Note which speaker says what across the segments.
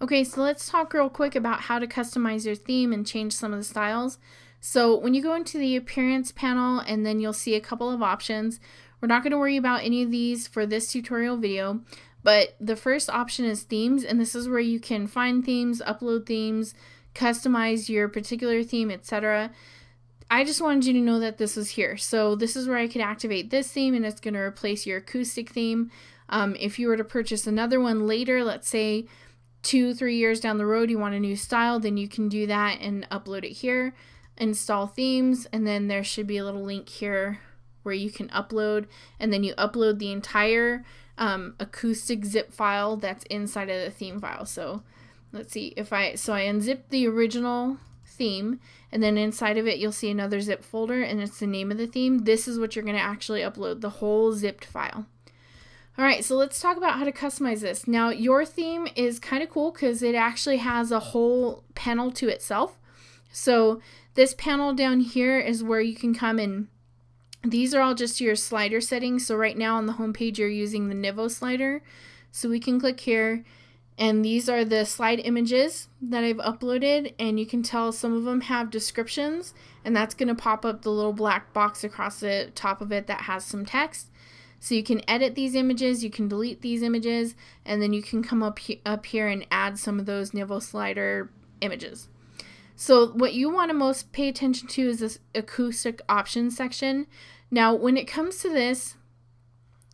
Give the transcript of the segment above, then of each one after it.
Speaker 1: Okay, so let's talk real quick about how to customize your theme and change some of the styles. So when you go into the appearance panel, and then you'll see a couple of options. We're not going to worry about any of these for this tutorial video, but the first option is themes, and this is where you can find themes, upload themes, customize your particular theme, etc. I just wanted you to know that this was here. So this is where I could activate this theme, and it's going to replace your acoustic theme. If you were to purchase another one later, let's say 2-3 years down the road you want a new style, then you can do that and upload it here, install themes, and then there should be a little link here where you can upload, and then you upload the entire acoustic zip file that's inside of the theme file. So let's see, if I unzip the original theme, and then inside of it you'll see another zip folder, and it's the name of the theme. This is what you're going to actually upload, the whole zipped file. Alright, so let's talk about how to customize this. Now, your theme is kind of cool because it actually has a whole panel to itself. So this panel down here is where you can come and these are all just your slider settings. So right now on the home page you're using the Nivo slider. So we can click here, and these are the slide images that I've uploaded, and you can tell some of them have descriptions, and that's going to pop up the little black box across the top of it that has some text. So you can edit these images, you can delete these images, and then you can come up here and add some of those Nivo slider images. So what you want to most pay attention to is this acoustic options section. Now when it comes to this,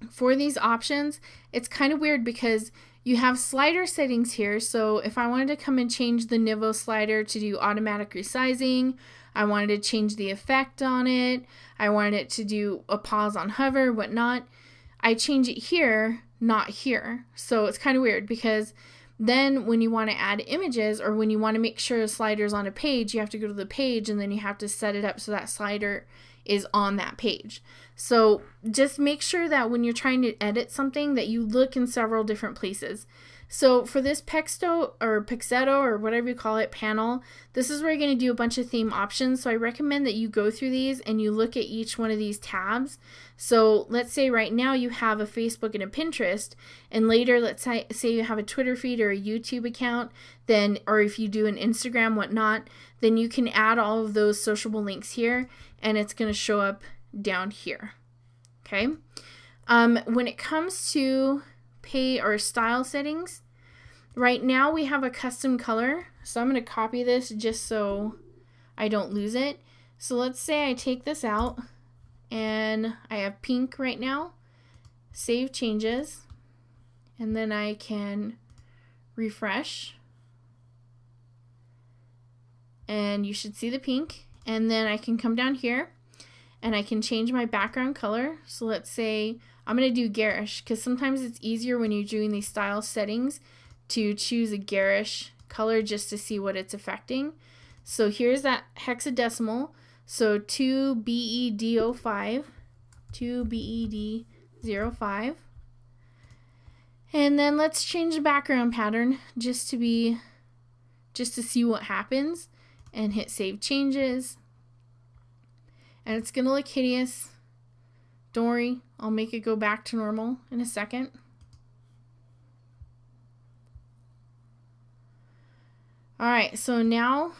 Speaker 1: for these options, it's kind of weird because you have slider settings here. So if I wanted to come and change the Nivo slider to do automatic resizing, I wanted to change the effect on it, I wanted it to do a pause on hover, whatnot, I change it here, not here. So it's kind of weird because then when you want to add images, or when you want to make sure a slider's on a page, you have to go to the page and then you have to set it up so that slider is on that page. So just make sure that when you're trying to edit something that you look in several different places. So for this Pexto or Pexeto or whatever you call it panel, this is where you're going to do a bunch of theme options. So I recommend that you go through these and you look at each one of these tabs. So let's say right now you have a Facebook and a Pinterest, and later let's say you have a Twitter feed or a YouTube account, then, or if you do an Instagram, whatnot, then you can add all of those sociable links here, and it's going to show up down here. Okay. When it comes to pay or style settings, right now we have a custom color. So I'm going to copy this just so I don't lose it. So let's say I take this out and I have pink right now. Save changes, and then I can refresh, and you should see the pink. And then I can come down here and I can change my background color. So let's say I'm going to do garish, because sometimes it's easier when you're doing these style settings to choose a garish color just to see what it's affecting. So here's that hexadecimal. So 2BED05, 2BED05. And then let's change the background pattern just to see what happens, and hit save changes. And it's going to look hideous. Don't worry, I'll make it go back to normal in a second. Alright, so now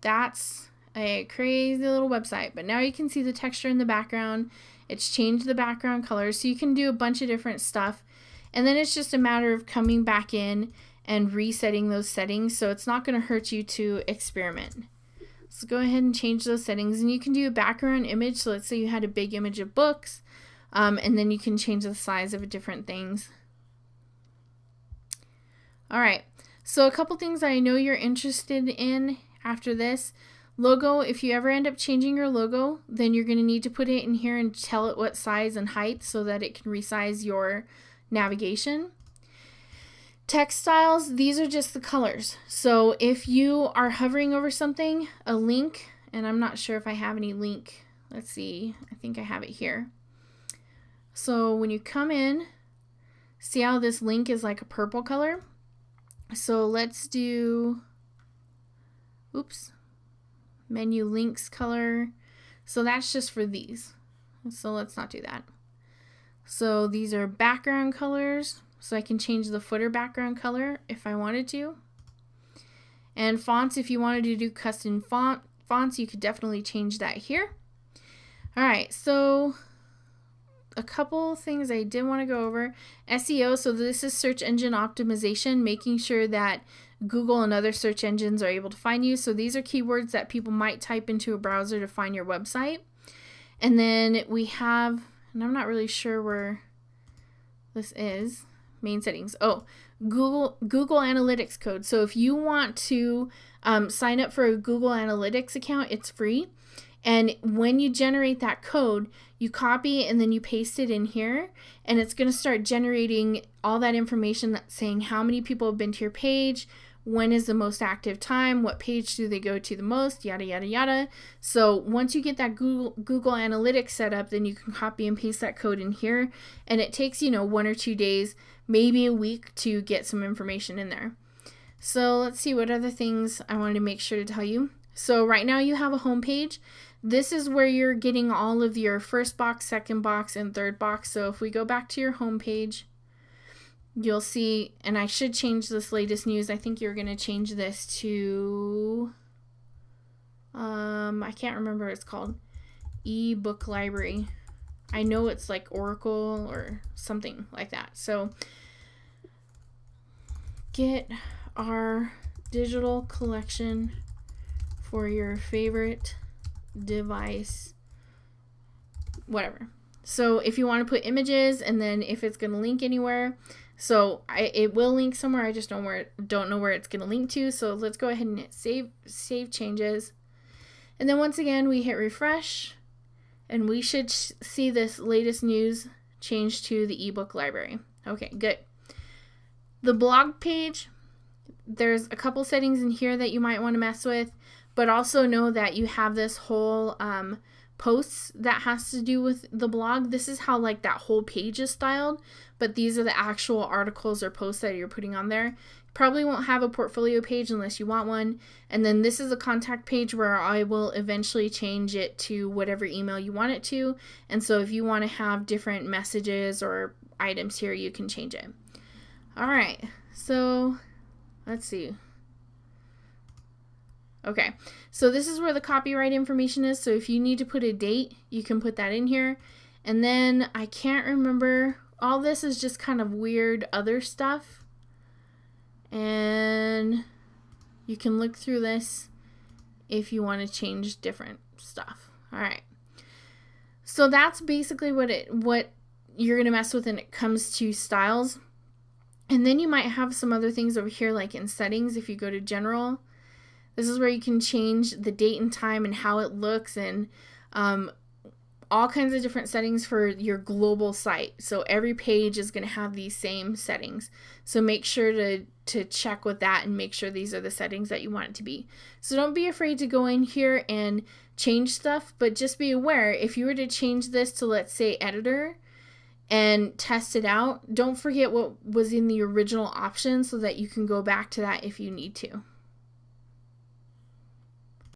Speaker 1: that's a crazy little website, but now you can see the texture in the background. It's changed the background color, so you can do a bunch of different stuff. And then it's just a matter of coming back in and resetting those settings, so it's not going to hurt you to experiment. So go ahead and change those settings, and you can do a background image. So let's say you had a big image of books, and then you can change the size of different things. Alright, so a couple things I know you're interested in after this. Logo, if you ever end up changing your logo, then you're going to need to put it in here and tell it what size and height so that it can resize your navigation. Text styles, these are just the colors. So if you are hovering over something, a link, and I'm not sure if I have any link. Let's see, I think I have it here. So when you come in, see how this link is like a purple color? So let's do, oops, menu links color. So that's just for these. So let's not do that. So these are background colors. so I can change the footer background color if I wanted to. And fonts, if you wanted to do custom fonts, you could definitely change that here. All right, so a couple things I did want to go over. SEO, so this is search engine optimization, making sure that Google and other search engines are able to find you. So these are keywords that people might type into a browser to find your website. And then we have, and I'm not really sure where this is, main settings. Oh, Google Analytics code. So if you want to sign up for a Google Analytics account, it's free. And when you generate that code, you copy and then you paste it in here, and it's going to start generating all that information that's saying how many people have been to your page, when is the most active time, what page do they go to the most, yada, yada, yada. So once you get that Google Analytics set up, then you can copy and paste that code in here, and it takes, 1 or 2 days, maybe a week to get some information in there. So let's see what other things I wanted to make sure to tell you. So right now you have a home page. This is where you're getting all of your first box, second box, and third box. So if we go back to your home page, you'll see, and I should change this latest news. I think you're going to change this to, I can't remember what it's called, ebook library. I know it's like Oracle or something like that. So get our digital collection for your favorite device, whatever. So if you want to put images, and then if it's going to link anywhere, so it will link somewhere, I just don't know where it's going to link to. So let's go ahead and hit save changes, and then once again we hit refresh, and we should see this latest news change to the ebook library. Okay, good. The blog page, there's a couple settings in here that you might want to mess with, but also know that you have this whole posts that has to do with the blog. This is how like that whole page is styled, but these are the actual articles or posts that you're putting on there. You probably won't have a portfolio page unless you want one. And then this is a contact page where I will eventually change it to whatever email you want it to. And so if you want to have different messages or items here, you can change it. All right, so let's see. Okay, so this is where the copyright information is. So if you need to put a date, you can put that in here. And then I can't remember, all this is just kind of weird other stuff. And you can look through this if you want to change different stuff. All right. So that's basically what you're going to mess with when it comes to styles. And then you might have some other things over here, like in settings. If you go to general, this is where you can change the date and time and how it looks, and all kinds of different settings for your global site. So every page is going to have these same settings. So make sure to check with that and make sure these are the settings that you want it to be. So don't be afraid to go in here and change stuff, but just be aware, if you were to change this to, let's say, editor, and test it out, don't forget what was in the original option so that you can go back to that if you need to.